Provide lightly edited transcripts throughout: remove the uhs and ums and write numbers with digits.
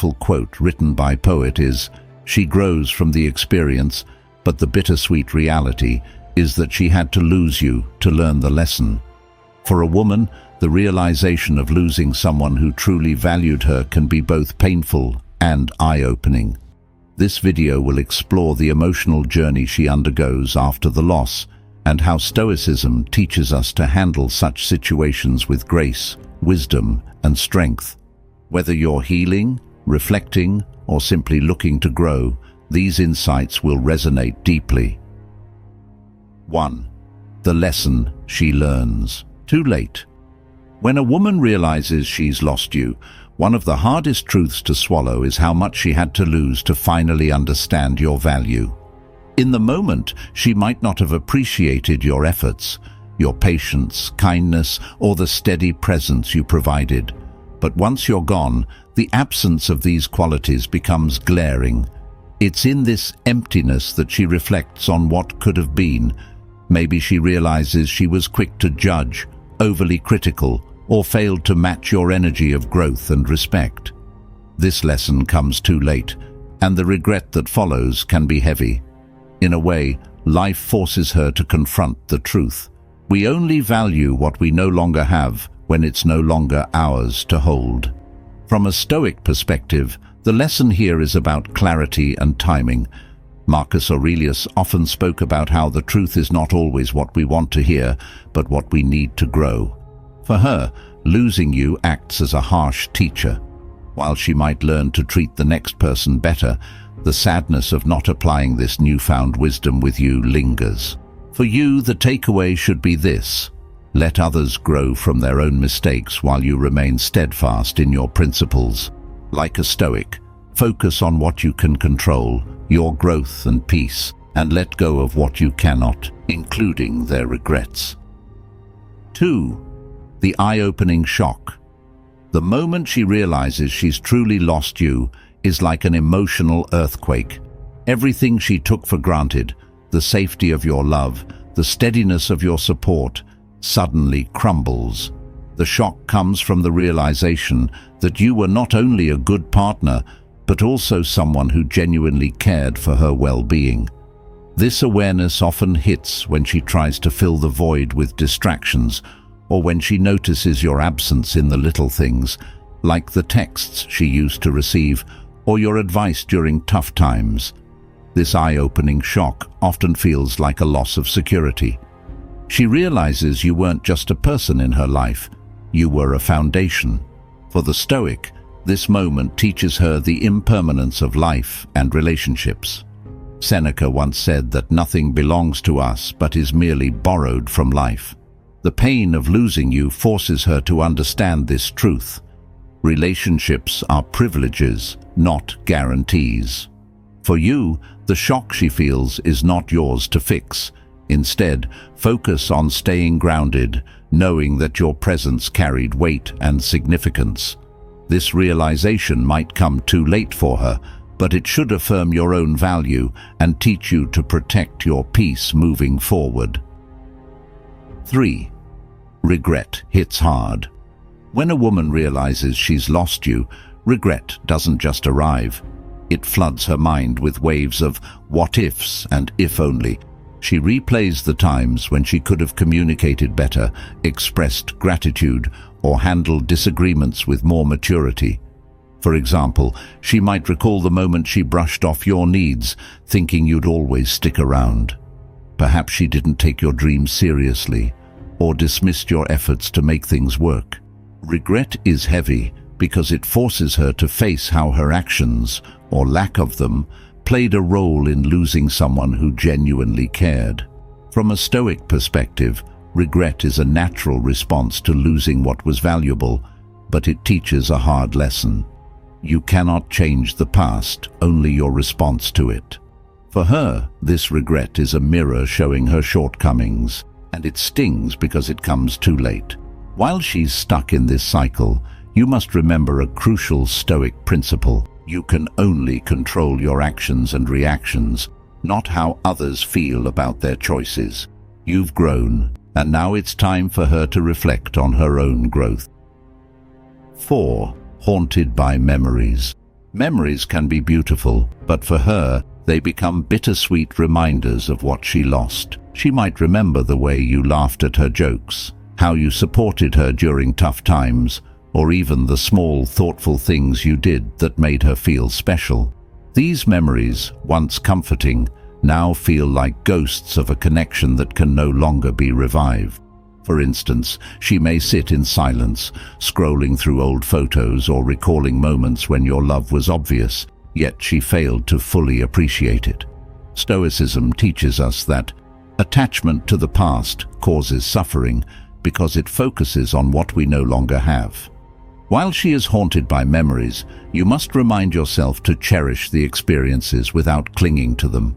powerful quote written by poet is, "She grows from the experience, but the bittersweet reality is that she had to lose you to learn the lesson." For a woman, the realization of losing someone who truly valued her can be both painful and eye-opening. This video will explore the emotional journey she undergoes after the loss and how Stoicism teaches us to handle such situations with grace, wisdom, and strength. Whether you're healing, reflecting, or simply looking to grow, these insights will resonate deeply. 1. The lesson she learns. Too late. When a woman realizes she's lost you, one of the hardest truths to swallow is how much she had to lose to finally understand your value. In the moment, she might not have appreciated your efforts, your patience, kindness, or the steady presence you provided. But once you're gone, the absence of these qualities becomes glaring. It's in this emptiness that she reflects on what could have been. Maybe she realizes she was quick to judge, overly critical, or failed to match your energy of growth and respect. This lesson comes too late, and the regret that follows can be heavy. In a way, life forces her to confront the truth. We only value what we no longer have when it's no longer ours to hold. From a Stoic perspective, the lesson here is about clarity and timing. Marcus Aurelius often spoke about how the truth is not always what we want to hear, but what we need to grow. For her, losing you acts as a harsh teacher. While she might learn to treat the next person better, the sadness of not applying this newfound wisdom with you lingers. For you, the takeaway should be this: let others grow from their own mistakes while you remain steadfast in your principles. Like a Stoic, focus on what you can control, your growth and peace, and let go of what you cannot, including their regrets. 2. The eye-opening shock. The moment she realizes she's truly lost you is like an emotional earthquake. Everything she took for granted, the safety of your love, the steadiness of your support, suddenly crumbles. The shock comes from the realization that you were not only a good partner, but also someone who genuinely cared for her well-being. This awareness often hits when she tries to fill the void with distractions, or when she notices your absence in the little things, like the texts she used to receive, or your advice during tough times. This eye-opening shock often feels like a loss of security. She realizes you weren't just a person in her life, you were a foundation. For the Stoic, this moment teaches her the impermanence of life and relationships. Seneca once said that nothing belongs to us but is merely borrowed from life. The pain of losing you forces her to understand this truth. Relationships are privileges, not guarantees. For you, the shock she feels is not yours to fix. Instead, focus on staying grounded, knowing that your presence carried weight and significance. This realization might come too late for her, but it should affirm your own value and teach you to protect your peace moving forward. 3. Regret hits hard. When a woman realizes she's lost you, regret doesn't just arrive. It floods her mind with waves of what-ifs and if only. She replays the times when she could have communicated better, expressed gratitude, or handled disagreements with more maturity. For example, she might recall the moment she brushed off your needs, thinking you'd always stick around. Perhaps she didn't take your dreams seriously, or dismissed your efforts to make things work. Regret is heavy because it forces her to face how her actions, or lack of them, played a role in losing someone who genuinely cared. From a Stoic perspective, regret is a natural response to losing what was valuable, but it teaches a hard lesson. You cannot change the past, only your response to it. For her, this regret is a mirror showing her shortcomings, and it stings because it comes too late. While she's stuck in this cycle, you must remember a crucial Stoic principle. You can only control your actions and reactions, not how others feel about their choices. You've grown, and now it's time for her to reflect on her own growth. 4. Haunted by memories. Memories can be beautiful, but for her, they become bittersweet reminders of what she lost. She might remember the way you laughed at her jokes, how you supported her during tough times, or even the small, thoughtful things you did that made her feel special. These memories, once comforting, now feel like ghosts of a connection that can no longer be revived. For instance, she may sit in silence, scrolling through old photos or recalling moments when your love was obvious, yet she failed to fully appreciate it. Stoicism teaches us that attachment to the past causes suffering because it focuses on what we no longer have. While she is haunted by memories, you must remind yourself to cherish the experiences without clinging to them.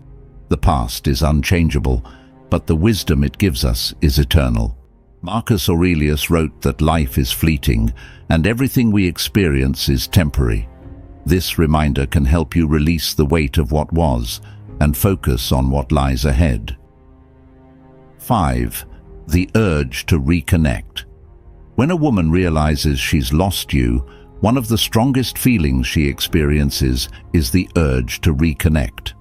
The past is unchangeable, but the wisdom it gives us is eternal. Marcus Aurelius wrote that life is fleeting and everything we experience is temporary. This reminder can help you release the weight of what was and focus on what lies ahead. 5. The urge to reconnect. When a woman realizes she's lost you, one of the strongest feelings she experiences is the urge to reconnect.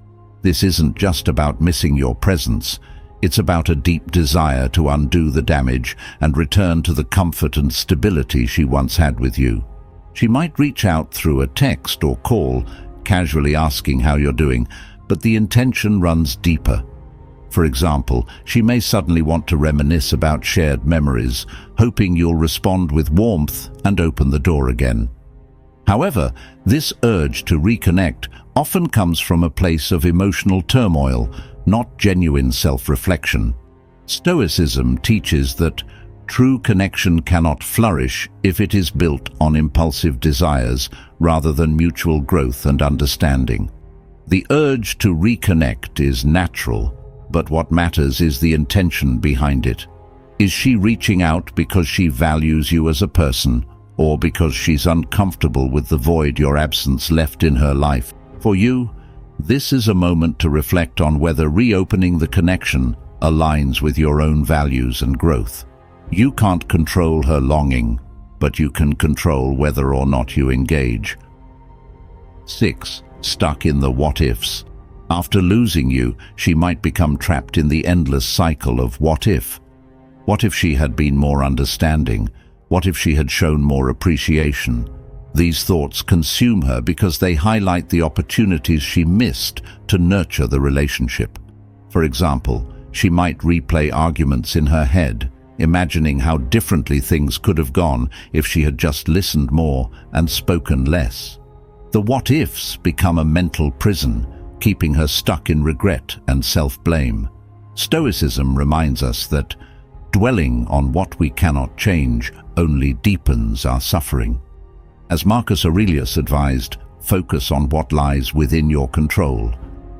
This isn't just about missing your presence. It's about a deep desire to undo the damage and return to the comfort and stability she once had with you. She might reach out through a text or call, casually asking how you're doing, but the intention runs deeper. For example, she may suddenly want to reminisce about shared memories, hoping you'll respond with warmth and open the door again. However, this urge to reconnect often comes from a place of emotional turmoil, not genuine self-reflection. Stoicism teaches that true connection cannot flourish if it is built on impulsive desires rather than mutual growth and understanding. The urge to reconnect is natural, but what matters is the intention behind it. Is she reaching out because she values you as a person, or because she's uncomfortable with the void your absence left in her life? For you, this is a moment to reflect on whether reopening the connection aligns with your own values and growth. You can't control her longing, but you can control whether or not you engage. 6. Stuck in the what-ifs. After losing you, she might become trapped in the endless cycle of what if. What if she had been more understanding? What if she had shown more appreciation? These thoughts consume her because they highlight the opportunities she missed to nurture the relationship. For example, she might replay arguments in her head, imagining how differently things could have gone if she had just listened more and spoken less. The what-ifs become a mental prison, keeping her stuck in regret and self-blame. Stoicism reminds us that dwelling on what we cannot change only deepens our suffering. As Marcus Aurelius advised, focus on what lies within your control.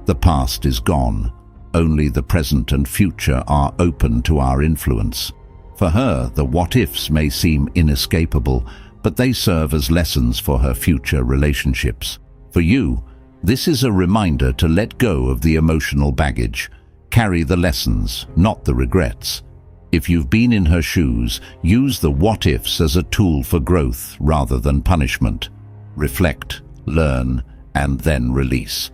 The past is gone. Only the present and future are open to our influence. For her, the what-ifs may seem inescapable, but they serve as lessons for her future relationships. For you, this is a reminder to let go of the emotional baggage. Carry the lessons, not the regrets. If you've been in her shoes, use the what-ifs as a tool for growth rather than punishment. Reflect, learn, and then release.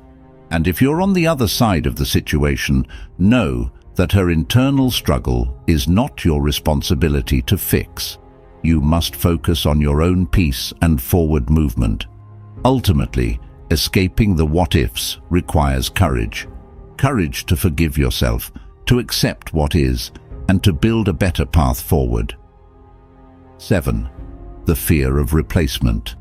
And if you're on the other side of the situation, know that her internal struggle is not your responsibility to fix. You must focus on your own peace and forward movement. Ultimately, escaping the what-ifs requires courage. Courage to forgive yourself, to accept what is, and to build a better path forward. 7. The fear of replacement.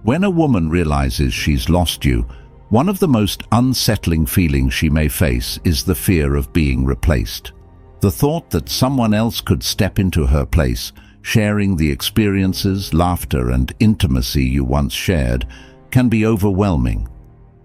When a woman realizes she's lost you, one of the most unsettling feelings she may face is the fear of being replaced. The thought that someone else could step into her place, sharing the experiences, laughter, and intimacy you once shared, can be overwhelming.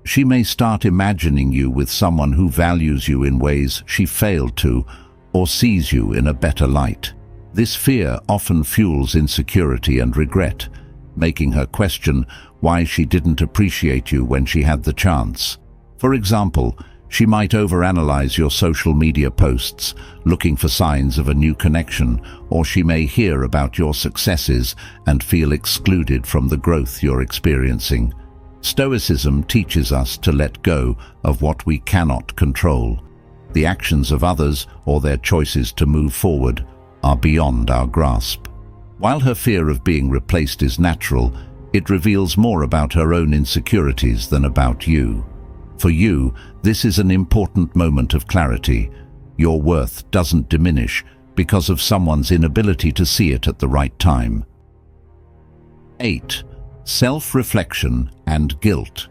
She may start imagining you with someone who values you in ways she failed to, or sees you in a better light. This fear often fuels insecurity and regret, making her question why she didn't appreciate you when she had the chance. For example, she might overanalyze your social media posts, looking for signs of a new connection, or she may hear about your successes and feel excluded from the growth you're experiencing. Stoicism teaches us to let go of what we cannot control. The actions of others or their choices to move forward are beyond our grasp. While her fear of being replaced is natural, it reveals more about her own insecurities than about you. For you, this is an important moment of clarity. Your worth doesn't diminish because of someone's inability to see it at the right time. 8. Self-reflection and guilt.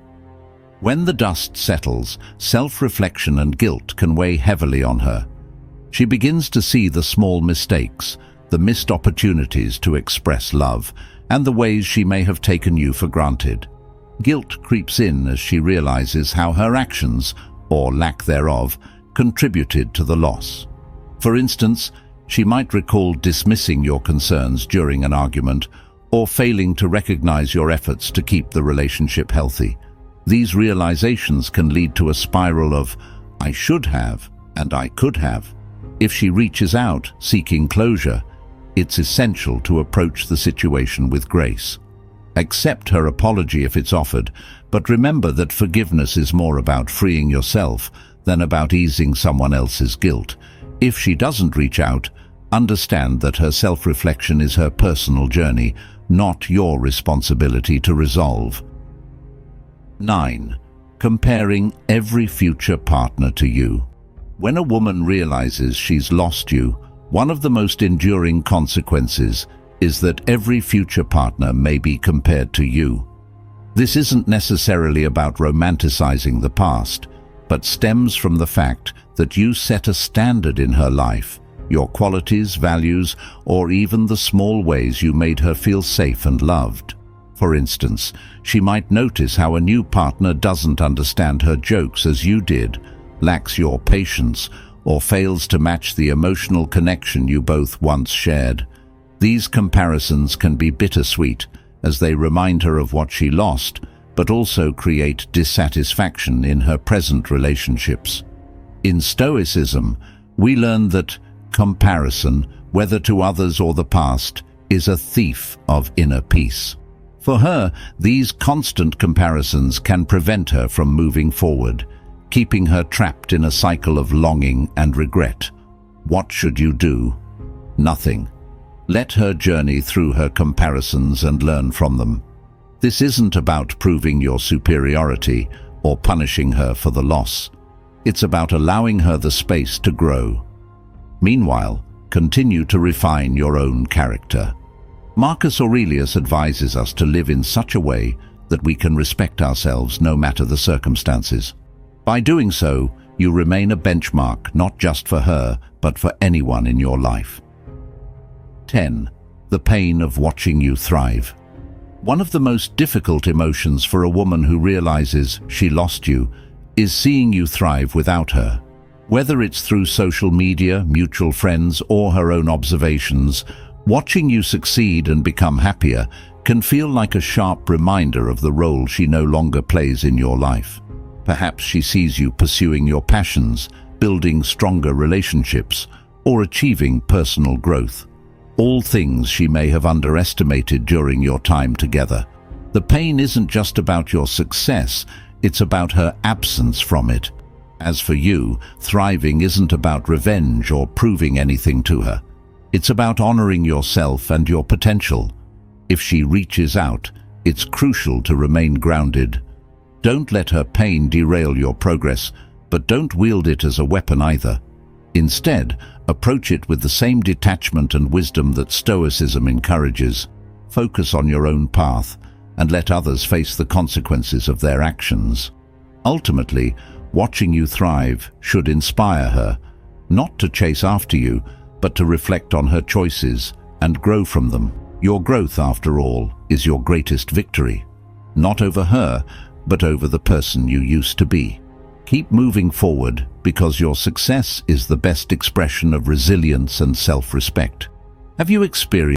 When the dust settles, self-reflection and guilt can weigh heavily on her. She begins to see the small mistakes, the missed opportunities to express love, and the ways she may have taken you for granted. Guilt creeps in as she realizes how her actions, or lack thereof, contributed to the loss. For instance, she might recall dismissing your concerns during an argument or failing to recognize your efforts to keep the relationship healthy. These realizations can lead to a spiral of, "I should have," and "I could have." If she reaches out, seeking closure, it's essential to approach the situation with grace. Accept her apology if it's offered, but remember that forgiveness is more about freeing yourself than about easing someone else's guilt. If she doesn't reach out, understand that her self-reflection is her personal journey, not your responsibility to resolve. 9. Comparing every future partner to you. When a woman realizes she's lost you, one of the most enduring consequences is that every future partner may be compared to you. This isn't necessarily about romanticizing the past, but stems from the fact that you set a standard in her life, your qualities, values, or even the small ways you made her feel safe and loved. For instance, she might notice how a new partner doesn't understand her jokes as you did, lacks your patience, or fails to match the emotional connection you both once shared. These comparisons can be bittersweet, as they remind her of what she lost, but also create dissatisfaction in her present relationships. In Stoicism, we learn that comparison, whether to others or the past, is a thief of inner peace. For her, these constant comparisons can prevent her from moving forward, keeping her trapped in a cycle of longing and regret. What should you do? Nothing. Let her journey through her comparisons and learn from them. This isn't about proving your superiority or punishing her for the loss. It's about allowing her the space to grow. Meanwhile, continue to refine your own character. Marcus Aurelius advises us to live in such a way that we can respect ourselves no matter the circumstances. By doing so, you remain a benchmark not just for her, but for anyone in your life. 10. The pain of watching you thrive. One of the most difficult emotions for a woman who realizes she lost you is seeing you thrive without her. Whether it's through social media, mutual friends, or her own observations, watching you succeed and become happier can feel like a sharp reminder of the role she no longer plays in your life. Perhaps she sees you pursuing your passions, building stronger relationships, or achieving personal growth. All things she may have underestimated during your time together. The pain isn't just about your success, it's about her absence from it. As for you, thriving isn't about revenge or proving anything to her. It's about honoring yourself and your potential. If she reaches out, it's crucial to remain grounded. Don't let her pain derail your progress, but don't wield it as a weapon either. Instead, approach it with the same detachment and wisdom that Stoicism encourages. Focus on your own path and let others face the consequences of their actions. Ultimately, watching you thrive should inspire her, not to chase after you, but to reflect on her choices and grow from them. Your growth, after all, is your greatest victory. Not over her, but over the person you used to be. Keep moving forward because your success is the best expression of resilience and self-respect. Have you experienced